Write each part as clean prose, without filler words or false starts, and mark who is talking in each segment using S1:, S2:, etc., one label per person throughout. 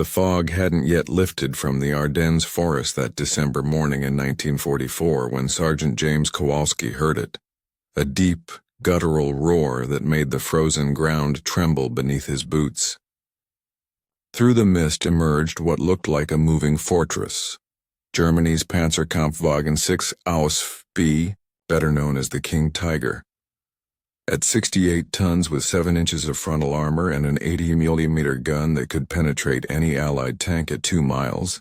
S1: The fog hadn't yet lifted from the Ardennes forest that December morning in 1944 when Sergeant James Kowalski heard it. A deep, guttural roar that made the frozen ground tremble beneath his boots. Through the mist emerged what looked like a moving fortress. Germany's Panzerkampfwagen 6 Ausf B, better known as the King Tiger. At 68 tons with 7 inches of frontal armor and an 80mm gun that could penetrate any Allied tank at 2 miles,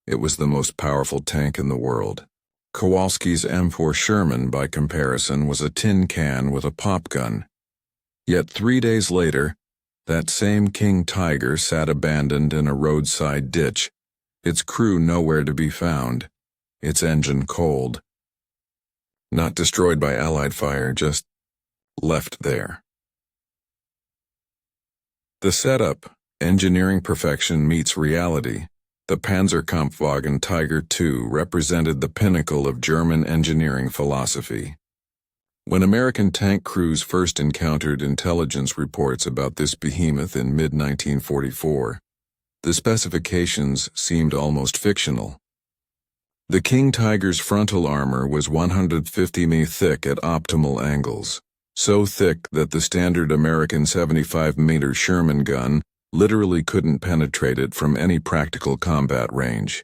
S1: it was the most powerful tank in the world. Kowalski's M4A3 Sherman, by comparison, was a tin can with a pop gun. Yet 3 days later, that same King Tiger sat abandoned in a roadside ditch, its crew nowhere to be found, its engine cold. Not destroyed by Allied fire, just left there. The setup, engineering perfection meets reality. The Panzerkampfwagen Tiger II represented the pinnacle of German engineering philosophy. When American tank crews first encountered intelligence reports about this behemoth in mid-1944, the specifications seemed almost fictional. The King Tiger's frontal armor was 150 mm thick at optimal angles, so thick that the standard American 75mm Sherman gun literally couldn't penetrate it from any practical combat range.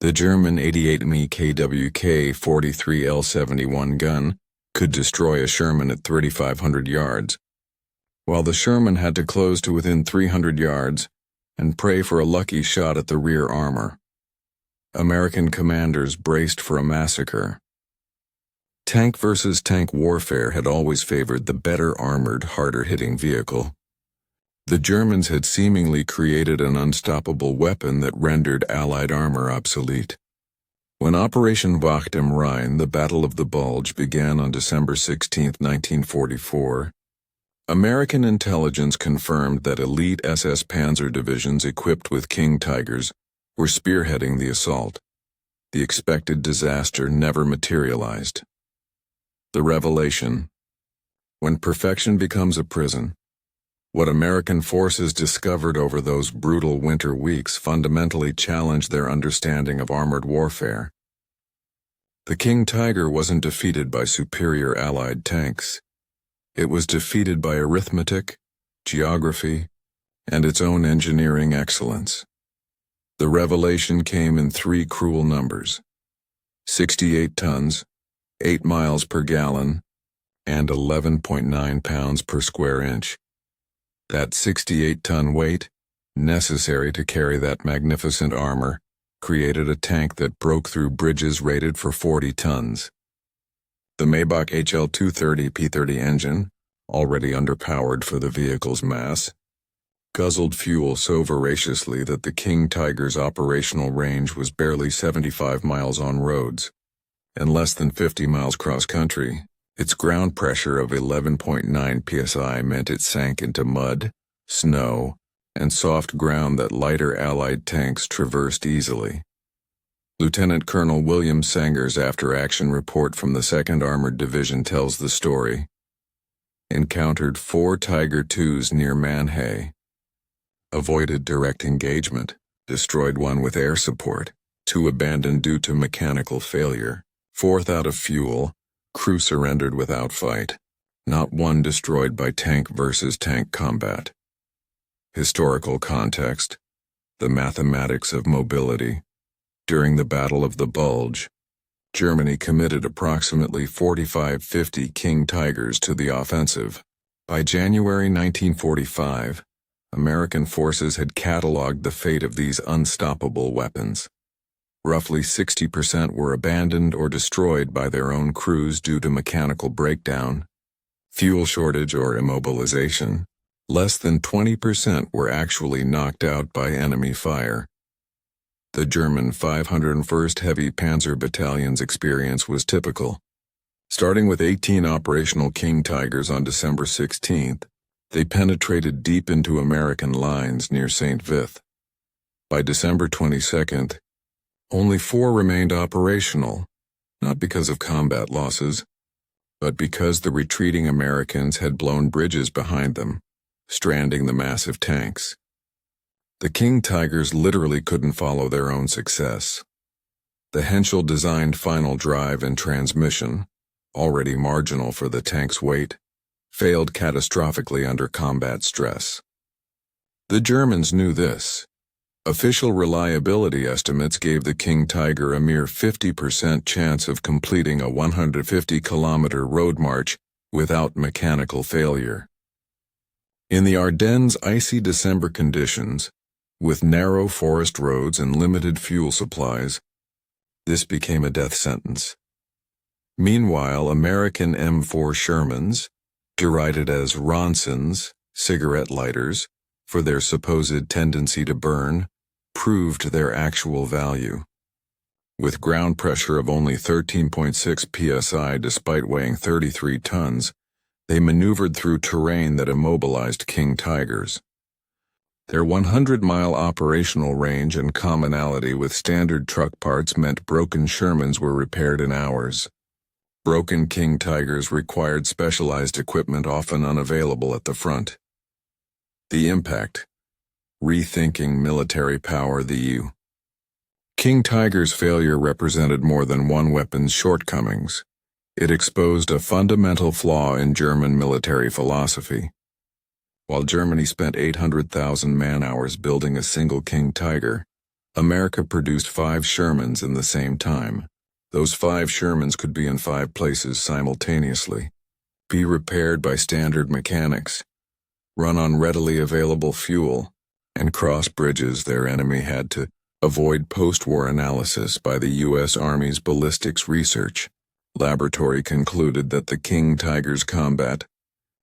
S1: The German 88mm KWK 43L71 gun could destroy a Sherman at 3,500 yards, while the Sherman had to close to within 300 yards and pray for a lucky shot at the rear armor. American commanders braced for a massacre. Tank versus tank warfare had always favored the better armored, harder-hitting vehicle. The Germans had seemingly created an unstoppable weapon that rendered Allied armor obsolete. When Operation Wacht am Rhein, the Battle of the Bulge, began on December 16, 1944, American intelligence confirmed that elite SS Panzer divisions equipped with King Tigers were spearheading the assault. The expected disaster never materialized. The revelation: when perfection becomes a prison, what American forces discovered over those brutal winter weeks fundamentally challenged their understanding of armored warfare. The King Tiger wasn't defeated by superior Allied tanks. It was defeated by arithmetic, geography, and its own engineering excellence. The revelation came in 3 cruel numbers: 68 tons, 8 miles per gallon, and 11.9 pounds per square inch. That 68-ton weight, necessary to carry that magnificent armor, created a tank that broke through bridges rated for 40 tons. The Maybach HL230 P30 engine, already underpowered for the vehicle's mass, guzzled fuel so voraciously that the King Tiger's operational range was barely 75 miles on roads, and less than 50 miles cross-country. Its ground pressure of 11.9 psi meant it sank into mud, snow, and soft ground that lighter Allied tanks traversed easily. Lieutenant Colonel William Sanger's after-action report from the 2nd Armored Division tells the story. Encountered 4 Tiger IIs near Manhay. Avoided direct engagement, destroyed 1 with air support, 2 abandoned due to mechanical failure, 4th out of fuel, crew surrendered without fight. Not 1 destroyed by tank versus tank combat. Historical context: the mathematics of mobility. During the Battle of the Bulge, Germany committed approximately 45-50 King Tigers to the offensive. By January 1945, American forces had cataloged the fate of these unstoppable weapons. Roughly 60% were abandoned or destroyed by their own crews due to mechanical breakdown, fuel shortage, or immobilization. Less than 20% were actually knocked out by enemy fire. The German 501st Heavy Panzer Battalion's experience was typical. Starting with 18 operational King Tigers on December 16th, they penetrated deep into American lines near St. Vith. By December 22nd, only 4 remained operational, not because of combat losses, but because the retreating Americans had blown bridges behind them, stranding the massive tanks. The King Tigers literally couldn't follow their own success. The Henschel-designed final drive and transmission, already marginal for the tank's weight, failed catastrophically under combat stress. The Germans knew this. Official reliability estimates gave the King Tiger a mere 50% chance of completing a 150-kilometer road march without mechanical failure. In the Ardennes' icy December conditions, with narrow forest roads and limited fuel supplies, this became a death sentence. Meanwhile, American M4 Shermans, derided as Ronsons, cigarette lighters, for their supposed tendency to burn, proved their actual value. With ground pressure of only 13.6 psi despite weighing 33 tons, they maneuvered through terrain that immobilized King Tigers. Their 100-mile operational range and commonality with standard truck parts meant broken Shermans were repaired in hours. Broken King Tigers required specialized equipment often unavailable at the front. The impact. Rethinking military power. The King Tiger's failure represented more than one weapon's shortcomings. It exposed a fundamental flaw in German military philosophy. While Germany spent 800,000 man-hours building a single King Tiger, America produced 5 Shermans in the same time. Those 5 Shermans could be in 5 places simultaneously, be repaired by standard mechanics, run on readily available fuel, and cross bridges their enemy had to avoid post-war analysis by the U.S. Army's ballistics research laboratory concluded that the King Tiger's combat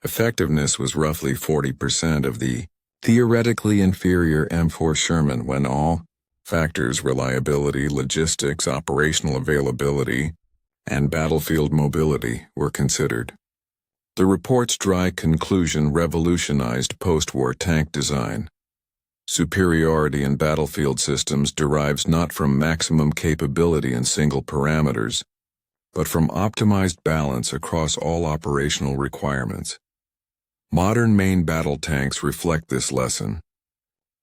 S1: effectiveness was roughly 40% of the theoretically inferior M4 Sherman when all factors reliability, logistics, operational availability, and battlefield mobility were considered. The report's dry conclusion revolutionized post-war tank design. Superiority in battlefield systems derives not from maximum capability in single parameters, but from optimized balance across all operational requirements. Modern main battle tanks reflect this lesson.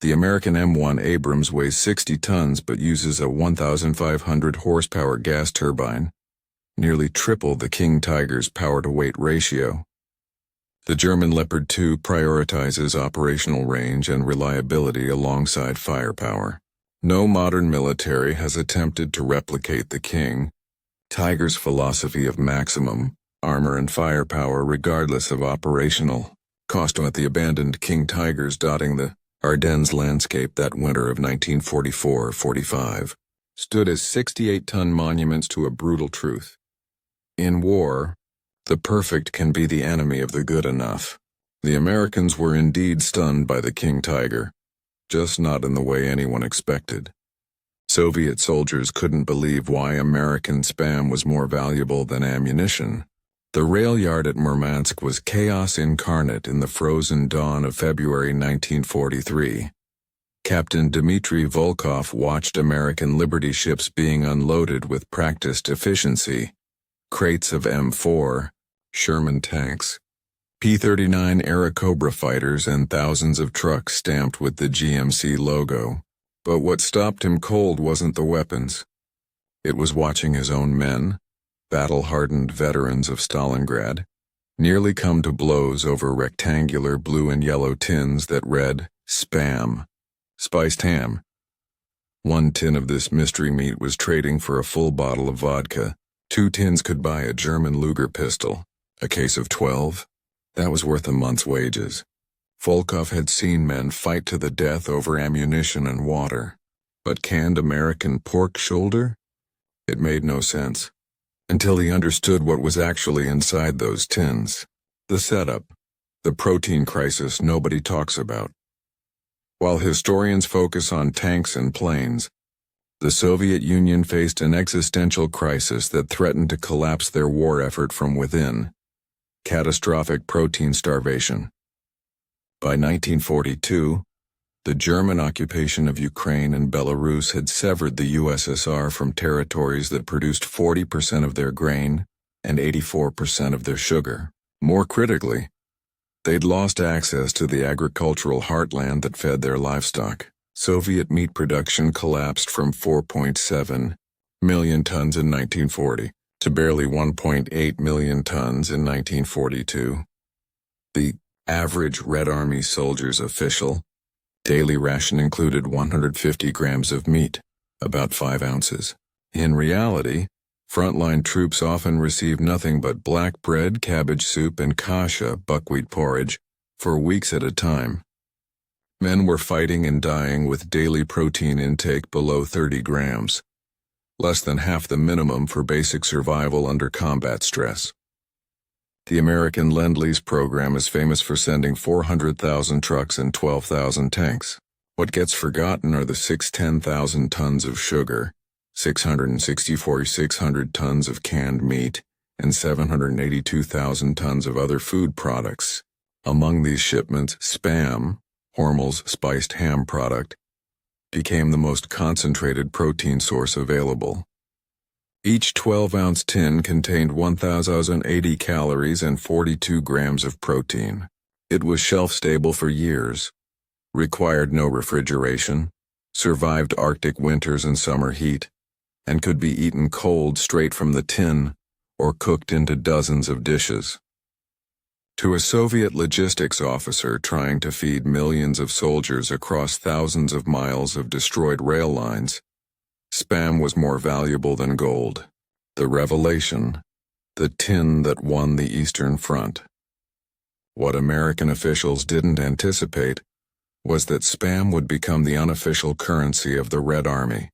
S1: The American M1 Abrams weighs 60 tons but uses a 1,500 horsepower gas turbine, nearly triple the King Tiger's power-to-weight ratio. The German Leopard 2 prioritizes operational range and reliability alongside firepower. No modern military has attempted to replicate the King Tiger's philosophy of maximum armor and firepower regardless of operational cost. At the abandoned King Tigers dotting the Ardennes landscape that winter of 1944-45 stood as 68-ton monuments to a brutal truth. In war, the perfect can be the enemy of the good enough. The Americans were indeed stunned by the King Tiger, just not in the way anyone expected. Soviet soldiers couldn't believe why American spam was more valuable than ammunition. The rail yard at Murmansk was chaos incarnate in the frozen dawn of February 1943. Captain Dmitry Volkov watched American Liberty ships being unloaded with practiced efficiency. Crates of M4 Sherman tanks, P-39 era Cobra fighters, and thousands of trucks stamped with the GMC logo. But what stopped him cold wasn't the weapons. It was watching his own men, battle-hardened veterans of Stalingrad, nearly come to blows over rectangular blue and yellow tins that read, "Spam," spiced ham. 1 tin of this mystery meat was trading for a full bottle of vodka. 2 tins could buy a German Luger pistol. A case of 12? That was worth a month's wages. Volkov had seen men fight to the death over ammunition and water. But canned American pork shoulder? It made no sense. Until he understood what was actually inside those tins. The setup. The protein crisis nobody talks about. While historians focus on tanks and planes, the Soviet Union faced an existential crisis that threatened to collapse their war effort from within. Catastrophic protein starvation. By 1942, the German occupation of Ukraine and Belarus had severed the USSR from territories that produced 40% of their grain and 84% of their sugar. More critically, they'd lost access to the agricultural heartland that fed their livestock. Soviet meat production collapsed from 4.7 million tons in 1940 to barely 1.8 million tons in 1942. The average Red Army soldier's official daily ration included 150 grams of meat, about 5 ounces. In reality, frontline troops often received nothing but black bread, cabbage soup, and kasha, buckwheat porridge, for weeks at a time. Men were fighting and dying with daily protein intake below 30 grams, less than half the minimum for basic survival under combat stress. The American Lend-Lease program is famous for sending 400,000 trucks and 12,000 tanks. What gets forgotten are the 610,000 tons of sugar, 600 tons of canned meat, and 782,000 tons of other food products. Among these shipments, Spam, Hormel's spiced ham product, became the most concentrated protein source available. Each 12-ounce tin contained 1,080 calories and 42 grams of protein. It was shelf-stable for years, required no refrigeration, survived Arctic winters and summer heat, and could be eaten cold straight from the tin or cooked into dozens of dishes. To a Soviet logistics officer trying to feed millions of soldiers across thousands of miles of destroyed rail lines, Spam was more valuable than gold. The revelation, the tin that won the Eastern Front. What American officials didn't anticipate was that Spam would become the unofficial currency of the Red Army.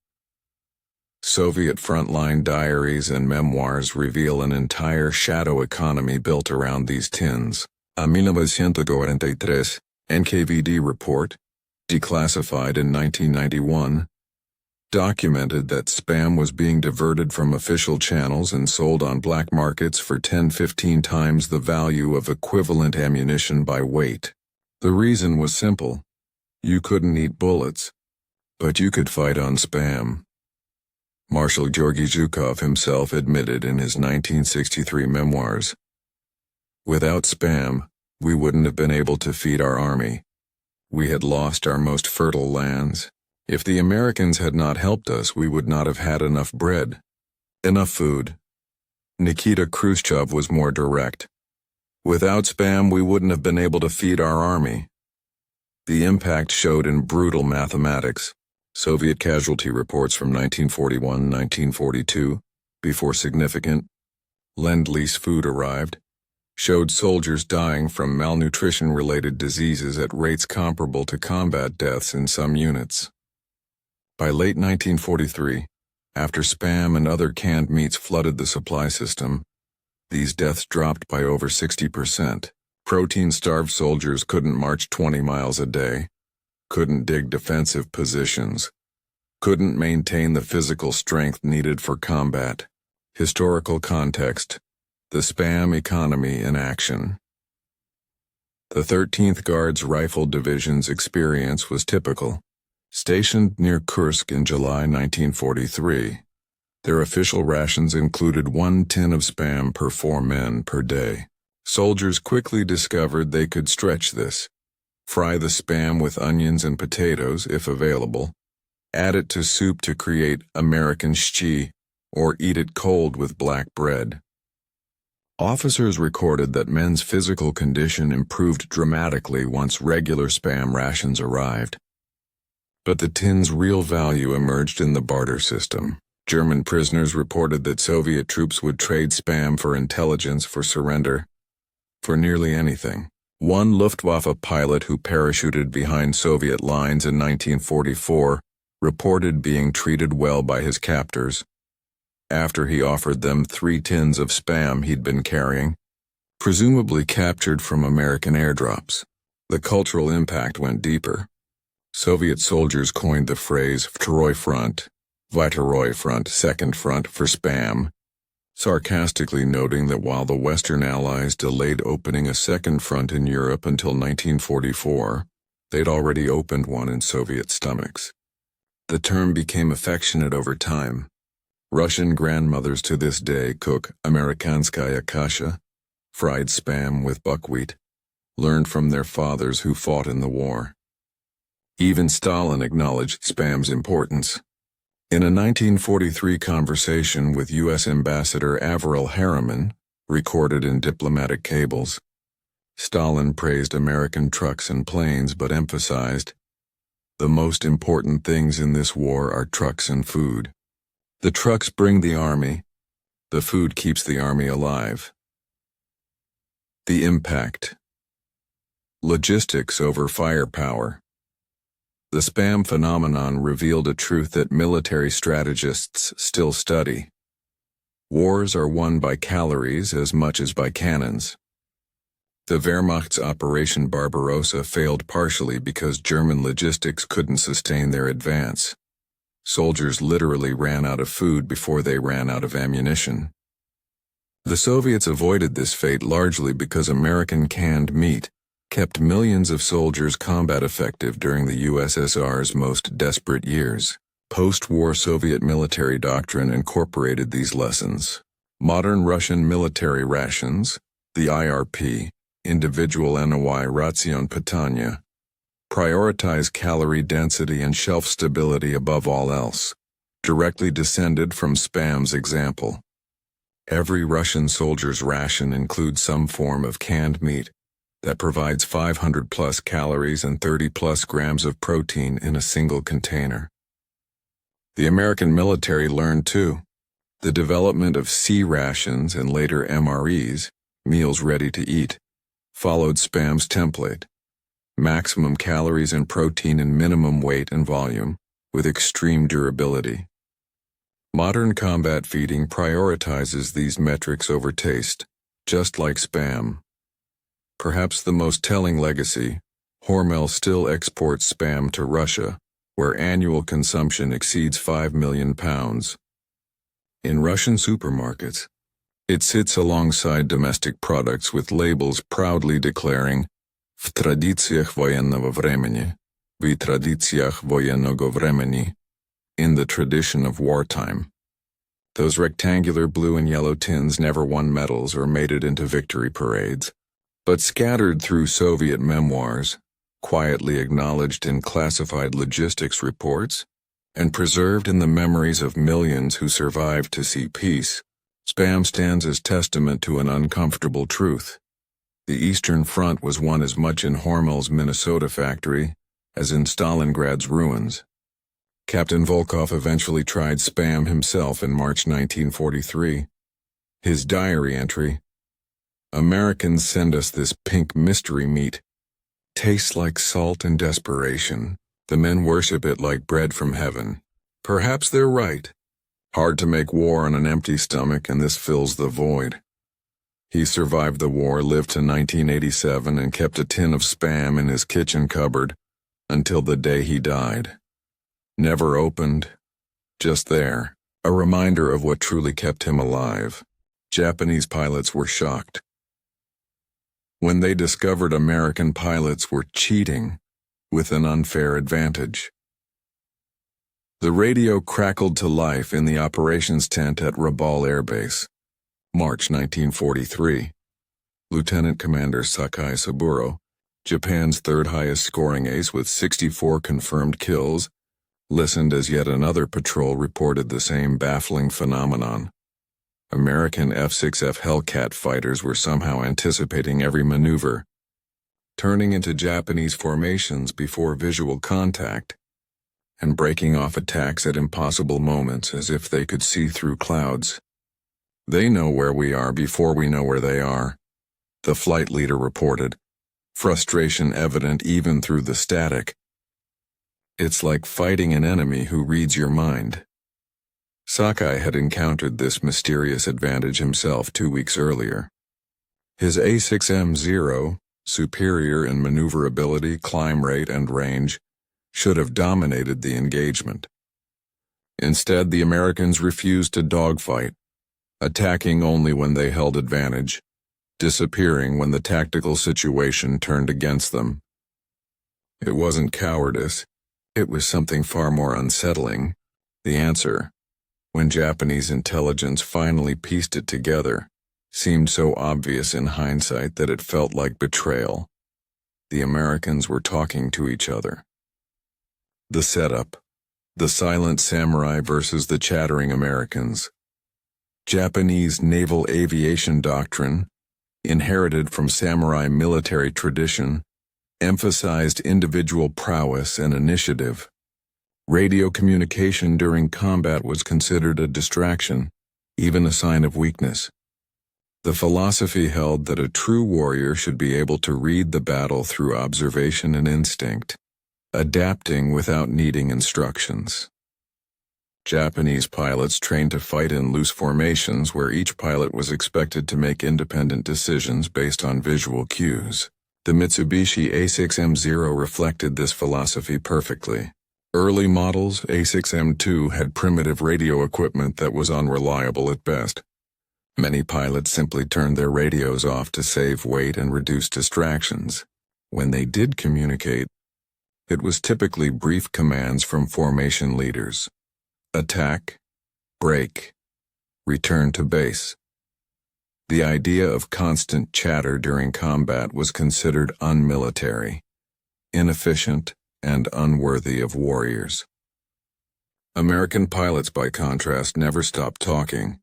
S1: Soviet frontline diaries and memoirs reveal an entire shadow economy built around these tins. A 1943 NKVD report, declassified in 1991, documented that Spam was being diverted from official channels and sold on black markets for 10-15 times the value of equivalent ammunition by weight. The reason was simple. You couldn't eat bullets, but you could fight on Spam. Marshal Georgy Zhukov himself admitted in his 1963 memoirs, "Without Spam, we wouldn't have been able to feed our army. We had lost our most fertile lands. If the Americans had not helped us, we would not have had enough bread, enough food." Nikita Khrushchev was more direct. "Without Spam, we wouldn't have been able to feed our army." The impact showed in brutal mathematics. Soviet casualty reports from 1941-1942, before significant Lend-Lease food arrived, showed soldiers dying from malnutrition-related diseases at rates comparable to combat deaths in some units. By late 1943, after Spam and other canned meats flooded the supply system, these deaths dropped by over 60%. Protein-starved soldiers couldn't march 20 miles a day, couldn't dig defensive positions, couldn't maintain the physical strength needed for combat. Historical context: the Spam economy in action. The 13th Guards Rifle Division's experience was typical. Stationed near Kursk in July 1943, their official rations included 1 tin of Spam per 4 men per day. Soldiers quickly discovered they could stretch this. Fry the Spam with onions and potatoes, if available. Add it to soup to create American shchi, or eat it cold with black bread. Officers recorded that men's physical condition improved dramatically once regular Spam rations arrived. But the tin's real value emerged in the barter system. German prisoners reported that Soviet troops would trade Spam for intelligence, for surrender, for nearly anything. One Luftwaffe pilot who parachuted behind Soviet lines in 1944 reported being treated well by his captors after he offered them 3 tins of Spam he'd been carrying, presumably captured from American airdrops. The cultural impact went deeper. Soviet soldiers coined the phrase Vtoroi Front, Vtoroi Front, Second Front, for Spam, sarcastically noting that while the Western Allies delayed opening a second front in Europe until 1944, they'd already opened one in Soviet stomachs. The term became affectionate over time. Russian grandmothers to this day cook Amerikanskaya kasha, fried Spam with buckwheat, learned from their fathers who fought in the war. Even Stalin acknowledged spam's importance. In a 1943 conversation with U.S. Ambassador Averell Harriman, recorded in diplomatic cables, Stalin praised American trucks and planes but emphasized, "The most important things in this war are trucks and food. The trucks bring the army. The food keeps the army alive." The impact. Logistics over firepower. The spam phenomenon revealed a truth that military strategists still study. Wars are won by calories as much as by cannons. The Wehrmacht's Operation Barbarossa failed partially because German logistics couldn't sustain their advance. Soldiers literally ran out of food before they ran out of ammunition. The Soviets avoided this fate largely because American canned meat kept millions of soldiers combat effective during the USSR's most desperate years. Post-war Soviet military doctrine incorporated these lessons. Modern Russian military rations, the IRP, Individual NOI Ration Pitania, prioritize calorie density and shelf stability above all else, directly descended from spam's example. Every Russian soldier's ration includes some form of canned meat that provides 500 plus calories and 30 plus grams of protein in a single container. The American military learned too. The development of C rations and later MREs, meals ready to eat, followed spam's template. Maximum calories and protein and minimum weight and volume, with extreme durability. Modern combat feeding prioritizes these metrics over taste, just like spam. Perhaps the most telling legacy, Hormel still exports spam to Russia, where annual consumption exceeds 5 million pounds. In Russian supermarkets, it sits alongside domestic products with labels proudly declaring "В традициях военного времени, в традициях военного времени," in the tradition of wartime. Those rectangular blue and yellow tins never won medals or made it into victory parades, but scattered through Soviet memoirs, quietly acknowledged in classified logistics reports, and preserved in the memories of millions who survived to see peace, spam stands as testament to an uncomfortable truth. The Eastern Front was won as much in Hormel's Minnesota factory as in Stalingrad's ruins. Captain Volkov eventually tried spam himself in March 1943. His diary entry, "Americans send us this pink mystery meat. Tastes like salt and desperation. The men worship it like bread from heaven." Perhaps they're right. Hard to make war on an empty stomach, and this fills the void. He survived the war, lived to 1987, and kept a tin of spam in his kitchen cupboard until the day he died. Never opened, just there, a reminder of what truly kept him alive. Japanese pilots were shocked when they discovered American pilots were cheating with an unfair advantage. The radio crackled to life in the operations tent at Rabaul Air Base, March 1943. Lieutenant Commander Sakai Saburo, Japan's third highest scoring ace with 64 confirmed kills, listened as yet another patrol reported the same baffling phenomenon. American F-6F Hellcat fighters were somehow anticipating every maneuver, turning into Japanese formations before visual contact, and breaking off attacks at impossible moments as if they could see through clouds. "They know where we are before we know where they are," the flight leader reported, frustration evident even through the static. "It's like fighting an enemy who reads your mind." Sakai had encountered this mysterious advantage himself 2 weeks earlier. His A6M0, superior in maneuverability, climb rate, and range, should have dominated the engagement. Instead, the Americans refused to dogfight, attacking only when they held advantage, disappearing when the tactical situation turned against them. It wasn't cowardice, it was something far more unsettling. The answer, when Japanese intelligence finally pieced it together, seemed so obvious in hindsight that it felt like betrayal. The Americans were talking to each other. The setup: the silent samurai versus the chattering Americans. Japanese naval aviation doctrine, inherited from samurai military tradition, emphasized individual prowess and initiative. Radio communication during combat was considered a distraction, even a sign of weakness. The philosophy held that a true warrior should be able to read the battle through observation and instinct, adapting without needing instructions. Japanese pilots trained to fight in loose formations where each pilot was expected to make independent decisions based on visual cues. The Mitsubishi A6M0 reflected this philosophy perfectly. Early models, A6M2, had primitive radio equipment that was unreliable at best. Many pilots simply turned their radios off to save weight and reduce distractions. When they did communicate, it was typically brief commands from formation leaders. Attack, break, return to base. The idea of constant chatter during combat was considered unmilitary, inefficient, and unworthy of warriors. American pilots, by contrast, never stopped talking.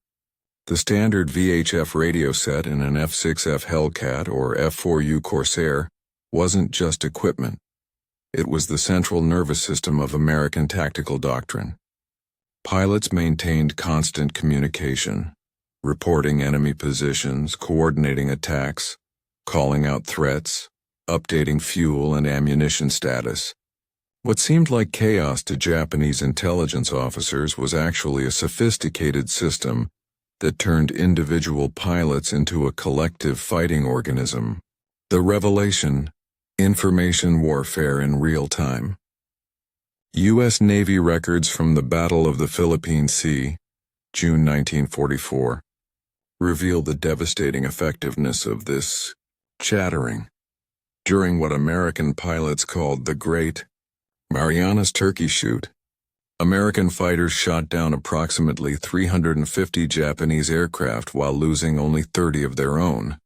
S1: The standard VHF radio set in an F6F Hellcat or F4U Corsair wasn't just equipment. It was the central nervous system of American tactical doctrine. Pilots maintained constant communication, reporting enemy positions, coordinating attacks, calling out threats, updating fuel and ammunition status. What seemed like chaos to Japanese intelligence officers was actually a sophisticated system that turned individual pilots into a collective fighting organism. The revelation: information warfare in real time. U.S. Navy records from the Battle of the Philippine Sea, June 1944, reveal the devastating effectiveness of this chattering. During what American pilots called the Great Marianas Turkey Shoot, American fighters shot down approximately 350 Japanese aircraft while losing only 30 of their own,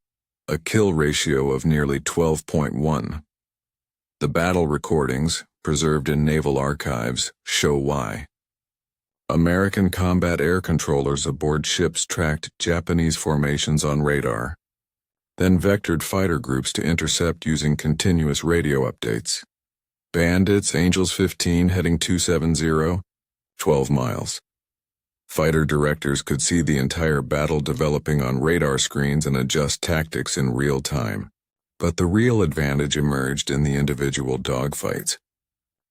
S1: a kill ratio of nearly 12.1. The battle recordings, preserved in naval archives, show why. American combat air controllers aboard ships tracked Japanese formations on radar, then vectored fighter groups to intercept using continuous radio updates. Bandits, Angels 15 heading 270, 12 miles. Fighter directors could see the entire battle developing on radar screens and adjust tactics in real time. But the real advantage emerged in the individual dogfights.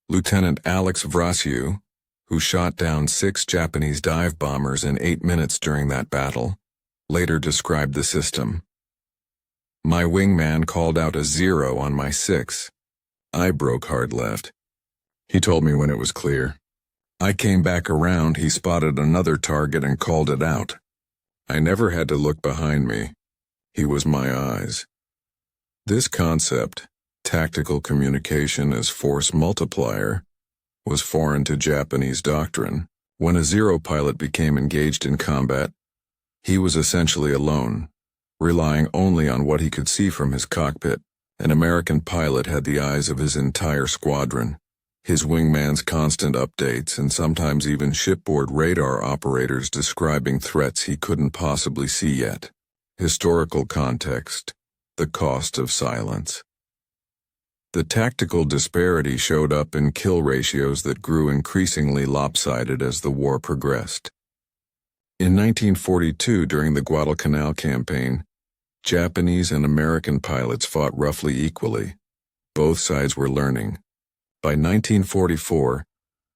S1: Lieutenant Alex Vrasiu, who shot down 6 Japanese dive bombers in 8 minutes during that battle, later described the system. "My wingman called out a 0 on my 6. I broke hard left. He told me when it was clear. I came back around, he spotted another target and called it out. I never had to look behind me. He was my eyes." This concept, tactical communication as force multiplier, was foreign to Japanese doctrine. When a 0 pilot became engaged in combat, he was essentially alone, relying only on what he could see from his cockpit. An American pilot had the eyes of his entire squadron, his wingman's constant updates, and sometimes even shipboard radar operators describing threats he couldn't possibly see yet. Historical context: the cost of silence. The tactical disparity showed up in kill ratios that grew increasingly lopsided as the war progressed. In 1942, during the Guadalcanal campaign, Japanese and American pilots fought roughly equally. Both sides were learning. By 1944,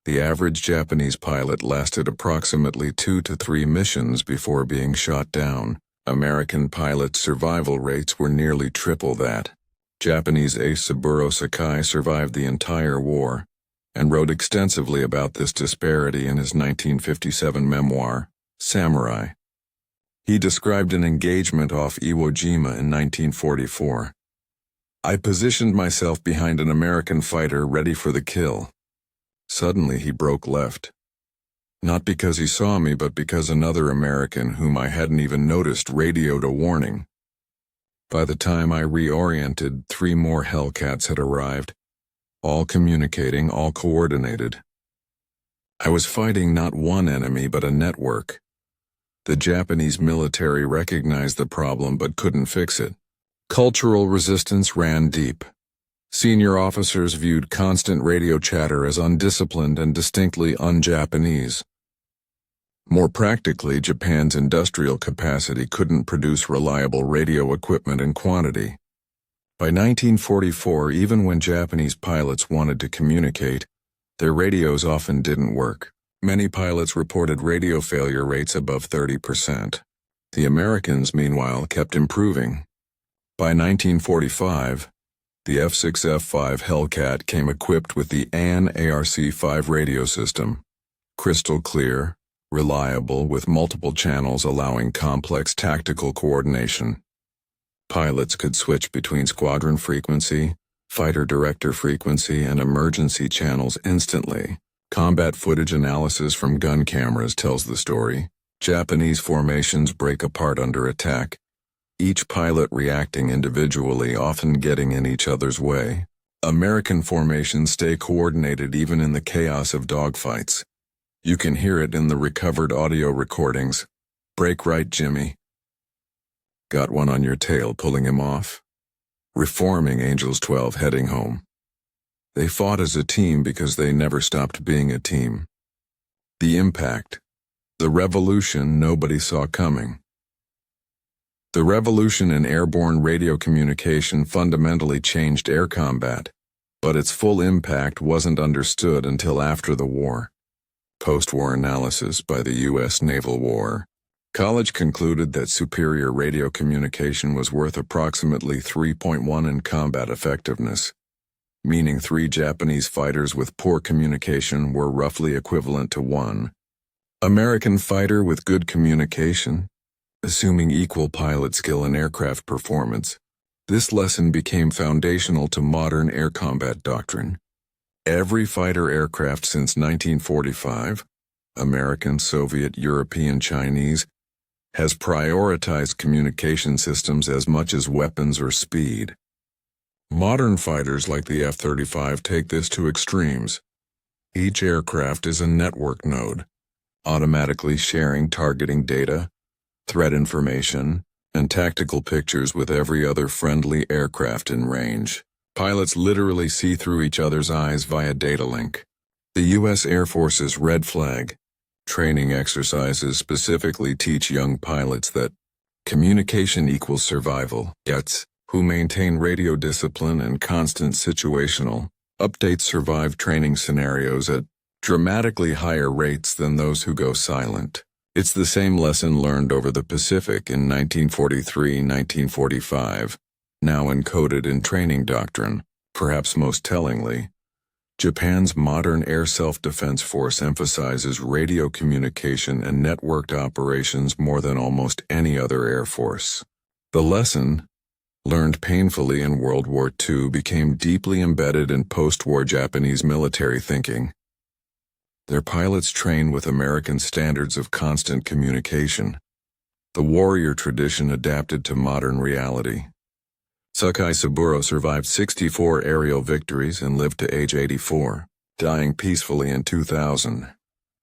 S1: the average Japanese pilot lasted approximately 2 to 3 missions before being shot down. American pilots' survival rates were nearly triple that. Japanese ace Saburo Sakai survived the entire war and wrote extensively about this disparity in his 1957 memoir, Samurai. He described an engagement off Iwo Jima in 1944. "I positioned myself behind an American fighter ready for the kill. Suddenly he broke left. Not because he saw me, but because another American whom I hadn't even noticed radioed a warning. By the time I reoriented, 3 more Hellcats had arrived. all communicating, all coordinated. I was fighting not one enemy but a network. The Japanese military recognized the problem but couldn't fix it. Cultural resistance ran deep. Senior officers viewed constant radio chatter as undisciplined and distinctly un-Japanese. More practically, Japan's industrial capacity couldn't produce reliable radio equipment in quantity. By 1944, even when Japanese pilots wanted to communicate, their radios often didn't work. Many pilots reported radio failure rates above 30%. The Americans, meanwhile, kept improving. By 1945, the F-6F-5 Hellcat came equipped with the AN ARC-5 radio system. Crystal clear, reliable, with multiple channels allowing complex tactical coordination. Pilots could switch between squadron frequency, fighter director frequency, and emergency channels instantly. Combat footage analysis from gun cameras tells the story. Japanese formations break apart under attack, each pilot reacting individually, often getting in each other's way. American formations stay coordinated even in the chaos of dogfights. You can hear it in the recovered audio recordings. Break right, Jimmy. Got one on your tail, pulling him off. Reforming Angels 12 heading home. They fought as a team because they never stopped being a team. The impact. The revolution nobody saw coming. The revolution in airborne radio communication fundamentally changed air combat, but its full impact wasn't understood until after the war. Post-war analysis by the U.S. Naval War College concluded that superior radio communication was worth approximately 3.1 in combat effectiveness, meaning 3 Japanese fighters with poor communication were roughly equivalent to 1 American fighter with good communication. Assuming equal pilot skill and aircraft performance, this lesson became foundational to modern air combat doctrine. Every fighter aircraft since 1945, American, Soviet, European, Chinese, has prioritized communication systems as much as weapons or speed. Modern fighters like the F-35 take this to extremes. Each aircraft is a network node, automatically sharing targeting data, threat information, and tactical pictures with every other friendly aircraft in range. Pilots literally see through each other's eyes via data link. The U.S. Air Force's Red Flag training exercises specifically teach young pilots that communication equals survival. Jets, who maintain radio discipline and constant situational updates, survive training scenarios at dramatically higher rates than those who go silent. It's the same lesson learned over the Pacific in 1943-1945, now encoded in training doctrine. Perhaps most tellingly, Japan's modern air self-defense force emphasizes radio communication and networked operations more than almost any other air force. The lesson, learned painfully in World War II, became deeply embedded in post-war Japanese military thinking. Their pilots train with American standards of constant communication. The warrior tradition adapted to modern reality. Sakai Saburo survived 64 aerial victories and lived to age 84, dying peacefully in 2000.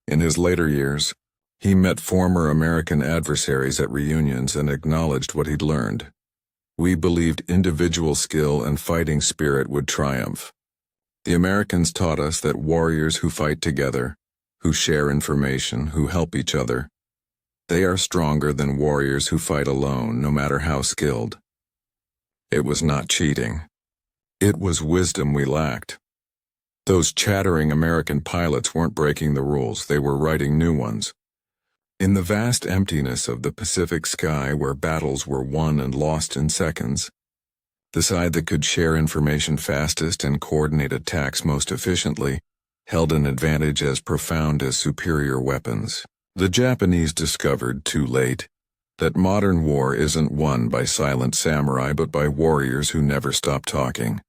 S1: In his later years, he met former American adversaries at reunions and acknowledged what he'd learned. We believed individual skill and fighting spirit would triumph. The Americans taught us that warriors who fight together, who share information, who help each other, they are stronger than warriors who fight alone, no matter how skilled. It was not cheating. It was wisdom we lacked. Those chattering American pilots weren't breaking the rules, they were writing new ones. In the vast emptiness of the Pacific sky, where battles were won and lost in seconds, the side that could share information fastest and coordinate attacks most efficiently held an advantage as profound as superior weapons. The Japanese discovered, too late, that modern war isn't won by silent samurai but by warriors who never stop talking.